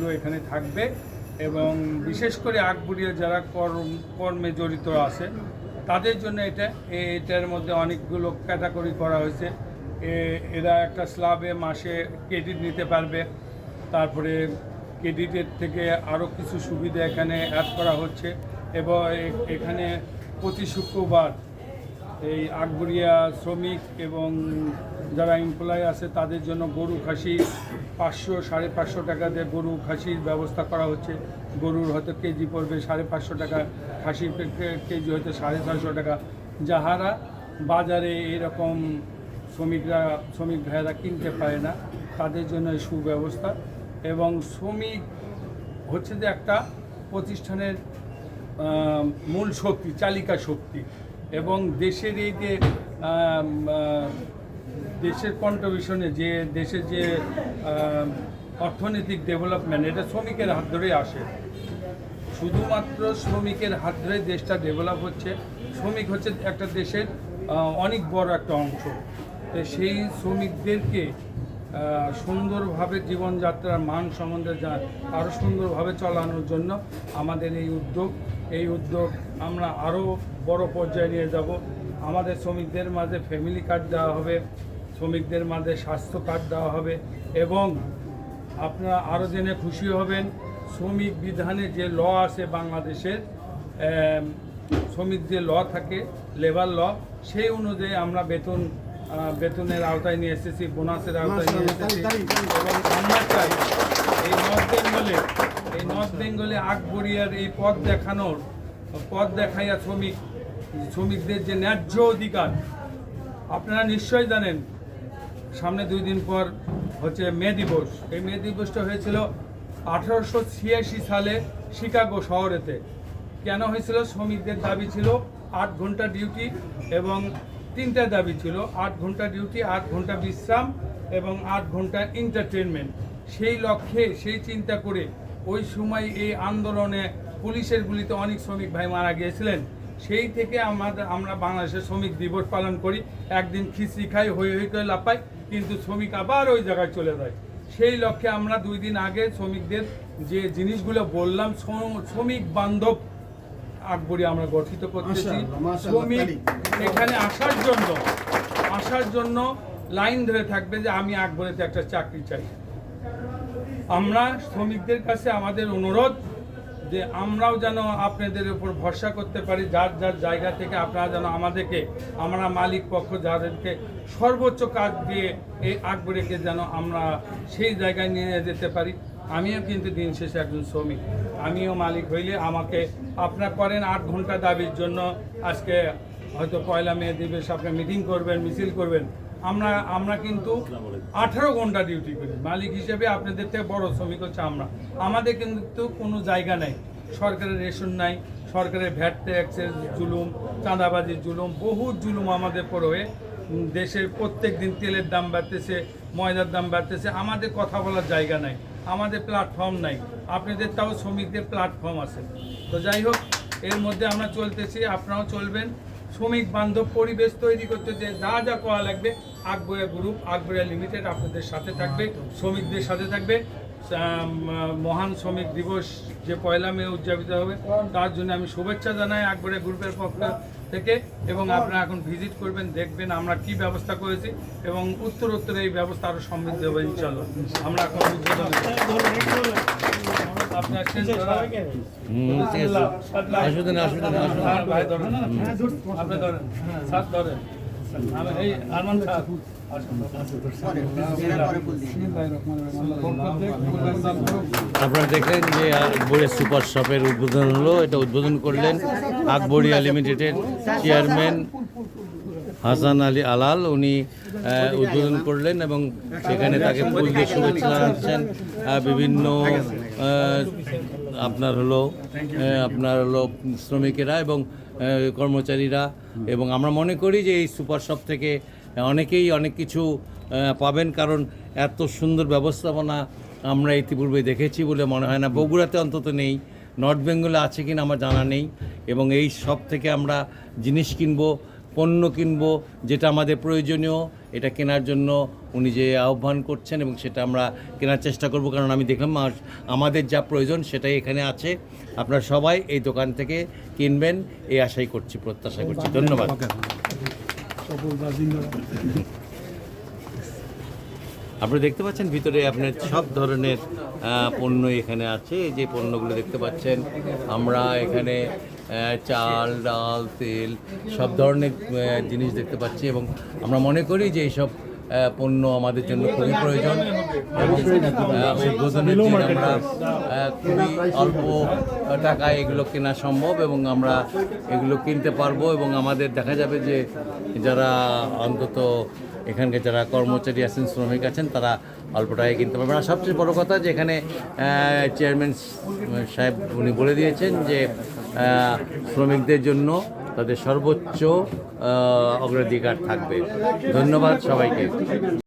শ্রমিকগুলো এখানে থাকবে এবং বিশেষ করে আকবরিয়া যারা কর্মে জড়িত আছে তাদের জন্য এটার মধ্যে অনেকগুলো ক্যাটাগরি করা হয়েছে। এরা একটা স্ল্যাবে মাসে ক্রেডিট নিতে পারবে, তারপরে ক্রেডিটের থেকে আরও কিছু সুবিধা এখানে অ্যাড করা হচ্ছে এবং এখানে প্রতি শুক্রবার এই আকবরিয়া শ্রমিক এবং যারা এমপ্লয় আছে তাদের জন্য গরু খাসি 500-550 টাকা দিয়ে গরু খাসির ব্যবস্থা করা হচ্ছে। গরুর হয়তো কেজি পড়বে 550 টাকা, খাসির কেজি হয়তো 650 টাকা। যাহারা বাজারে এরকম শ্রমিক ভাইয়েরা কিনতে পারে না তাদের জন্য সুব্যবস্থা। এবং শ্রমিক হচ্ছে যে একটা প্রতিষ্ঠানের মূল শক্তি, চালিকা শক্তি এবং দেশের এই যে দেশের কন্ট্রিবিউশনে যে দেশের যে অর্থনৈতিক ডেভেলপমেন্ট এটা শ্রমিকের হাত ধরেই আসে। শুধুমাত্র শ্রমিকের হাত ধরে দেশটা ডেভেলপ হচ্ছে। শ্রমিক হচ্ছে একটা দেশের অনেক বড় একটা অংশ। তো সেই শ্রমিকদেরকে সুন্দরভাবে জীবনযাত্রার মান সম্বন্ধে আরও সুন্দরভাবে চালানোর জন্য আমাদের এই উদ্যোগ আমরা আরও বড় পর্যায়ে নিয়ে যাব। আমাদের শ্রমিকদের মাঝে ফ্যামিলি কার্ড দেওয়া হবে, শ্রমিকদের মাঝে স্বাস্থ্য কার্ড দেওয়া হবে এবং আপনারা আরও জেনে খুশি হবেন শ্রমিক বিধানে যে ল আছে বাংলাদেশের, শ্রমিক যে ল থাকে লেবার ল, সেই অনুযায়ী আমরা বেতনের আওতায় নিয়ে এসেছি, বোনাসের আওতায় নিয়ে এসেছি। এবং আমরা চাই এই নর্থ বেঙ্গলে আকবরিয়ার এই পথ দেখাইয়া শ্রমিকদের যে ন্যায্য অধিকার, আপনারা নিশ্চয়ই জানেন সামনে 2 দিন পর হচ্ছে মে দিবস। এই মে দিবসটা হয়েছিল 1886 সালে শিকাগো শহরেতে। কেন হয়েছিল? শ্রমিকদের দাবি ছিল 8 ঘন্টা ডিউটি এবং 3টা দাবি ছিল, 8 ঘন্টা ডিউটি, 8 ঘন্টা বিশ্রাম এবং 8 ঘন্টা এন্টারটেনমেন্ট। সেই লক্ষ্যে সেই চিন্তা করে ওই সময় এই আন্দোলনে পুলিশের গুলিতে অনেক শ্রমিক ভাই মারা গিয়েছিলেন। সেই থেকে আমরা বাংলাদেশের শ্রমিক দিবস পালন করি। একদিন খিচড়ি খাই, হই করে লাপাই, কিন্তু শ্রমিক আবার ওই জায়গায় চলে যায়। সেই লক্ষ্যে আমরা 2 দিন আগে শ্রমিকদের যে জিনিসগুলো বললাম, শ্রমিক বান্ধব আকবরিয়া আমরা গঠিত করতেছি। শ্রমিক এখানে আসার জন্য লাইন ধরে থাকবে যে আমি আকবরিয়াতে একটা চাকরি চাই। আমরা শ্রমিকদের কাছে আমাদের অনুরোধ যে আমরাও যেন আপনাদের উপর ভরসা করতে পারি, যার জায়গা থেকে আপনারা যেন আমরা মালিক পক্ষ যাদেরকে সর্বোচ্চ কাজ দিয়ে এই আকবরিয়াকে যেন আমরা সেই জায়গায় নিয়ে যেতে পারি। আমিও কিন্তু দিন শেষে একজন শ্রমিক, আমিও মালিক হইলে আমাকে আপনারা করেন 8 ঘন্টা দাবির জন্য। আজকে হয়তো 1 মে দিবস আপনার মিটিং করবেন, মিছিল করবেন, আমরা কিন্তু 18 ঘন্টা ডিউটি করি। মালিক হিসেবে আপনাদের থেকে বড় শ্রমিক হচ্ছে আমাদের কিন্তু কোনো জায়গা নাই, সরকারের রেশন নাই, সরকারের ভ্যাট ট্যাক্সের জুলুম, চাঁদাবাজির জুলুম, বহু জুলুম আমাদের পর হয়ে দেশের প্রত্যেক দিন তেলের দাম বাড়তেছে, ময়দার দাম বাড়তেছে, আমাদের কথা বলার জায়গা নাই, আমাদের প্ল্যাটফর্ম নাই। আপনাদের তাও শ্রমিকদের প্ল্যাটফর্ম আছে। তো যাই হোক, এর মধ্যে আমরা চলতেছি, আপনারাও চলবেন। শ্রমিক বান্ধব পরিবেশ তৈরি করতে যে যা করা লাগবে, আকবরিয়া গ্রুপ, আকবরিয়া লিমিটেড আপনাদের সাথে থাকবে, শ্রমিকদের সাথে থাকবে। মহান শ্রমিক দিবস যে 1 মে উদযাপিত হবে তার জন্য আমি শুভেচ্ছা জানাই আকবরিয়া গ্রুপের পক্ষ থেকে। এবং আপনারা এখন ভিজিট করবেন, দেখবেন আমরা কি ব্যবস্থা করেছি এবং উত্তর এই ব্যবস্থা আরও সমৃদ্ধ হবে ইনশাআল্লাহ। আমরা এখন আপনার আপনি ধরেন, সাথ ধরেন, এই আরমান আপনারা দেখলেন যে আকবরিয়া সুপার শপের উদ্বোধন হলো। এটা উদ্বোধন করলেন আকবরিয়া লিমিটেডের চেয়ারম্যান হাসান আলী আলাল। উনি উদ্বোধন করলেন এবং সেখানে তাকে ফুল দিয়ে শুভেচ্ছা জানাচ্ছেন বিভিন্ন আপনার হলো শ্রমিকেরা এবং কর্মচারীরা। এবং আমরা মনে করি যে এই সুপার শপ থেকে অনেকেই অনেক কিছু পাবেন, কারণ এত সুন্দর ব্যবস্থাপনা আমরা ইতিপূর্বে দেখেছি বলে মনে হয় না। বগুড়াতে অন্তত নেই, নর্থ বেঙ্গলে আছে কিনা আমার জানা নেই। এবং এই শপ থেকে আমরা জিনিস কিনবো, পণ্য কিনবো, যেটা আমাদের প্রয়োজনীয় এটা কেনার জন্য উনি যে আহ্বান করছেন এবং সেটা আমরা কেনার চেষ্টা করব, কারণ আমি দেখলাম আমাদের যা প্রয়োজন সেটাই এখানে আছে। আপনারা সবাই এই দোকান থেকে কিনবেন এই আশাই করছি, প্রত্যাশা করছি। ধন্যবাদ। আপনি দেখতে পাচ্ছেন ভিতরে আপনার সব ধরনের পণ্য এখানে আছে। এই যে পণ্যগুলো দেখতে পাচ্ছেন, আমরা এখানে চাল, ডাল, তেল সব ধরনের জিনিস দেখতে পাচ্ছি এবং আমরা মনে করি যে এইসব পণ্য আমাদের জন্য খুবই প্রয়োজন এবং উদ্বোধনের দিন আমরা খুবই অল্প টাকায় এগুলো কেনা সম্ভব এবং আমরা এগুলো কিনতে পারবো এবং আমাদের দেখা যাবে যে যারা অন্তত এখানকার যারা কর্মচারী আছেন, শ্রমিক আছেন, তারা অল্প টাকায় কিনতে পারবেন। আর সবচেয়ে বড় কথা যে এখানে চেয়ারম্যান সাহেব উনি বলে দিয়েছেন যে শ্রমিকদের জন্য তাদের সর্বোচ্চ অগ্রাধিকার থাকবে। ধন্যবাদ সবাইকে।